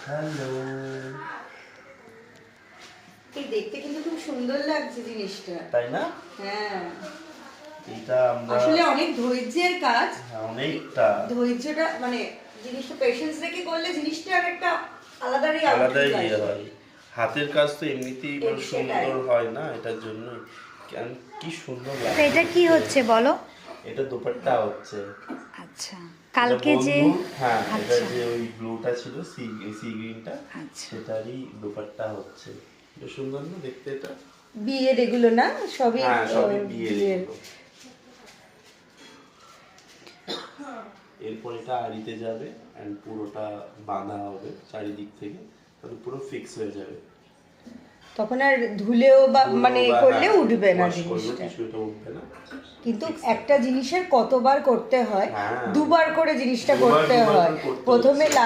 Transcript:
Hello. এই দেখতে কিন্তু খুব সুন্দর লাগছে জিনিসটা, তাই না? হ্যাঁ। এটা আমরা আসলে অনেক ধৈর্যের কাজ, অনেকটা ধৈর্যটা মানে জিনিসটা পেশেন্স রেখে করলে জিনিসটা আর একটা আলাদাই আলাদাই আউটলুক ইয়ে আসে। হয়। হাতের কাজ তো এমনিতেই বড় সেটাই। সুন্দর হয় না, এটার জন্য কি সুন্দর তো লাগছে। এটা কি হচ্ছে বলো? এটা দোপাট্টা হচ্ছে। আচ্ছা, কালকে যে হ্যাঁ, এটা আচ্ছা যে ওই ব্লুটা ছিল সি গ্রিনটা, আচ্ছা সেটারই দোপাট্টা হচ্ছে। এটা সুন্দর না দেখতে এটা? বিয়ের এগুলো না সবই? হ্যাঁ, সবই বিয়ের বিয়ের। এগুলো। এরপর এটা আড়িতে যাবে এন্ড পুরোটা বাঁধা হবে চারিদিক থেকে, তাহলে পুরো ফিক্স হয়ে যাবে। তখন আর ধুলেও বা মানে পুরো করলে হ্যাঁ, উঠবে না wash করলে জিনিসটা। কিছুটা উঠবে না। কিন্তু একটা জিনিসের কতবার করতে হয়, হ্যাঁ। দুবার করে জিনিসটা দুবার করতে দুবার হয়। করে করতে প্রথমে হচ্ছে।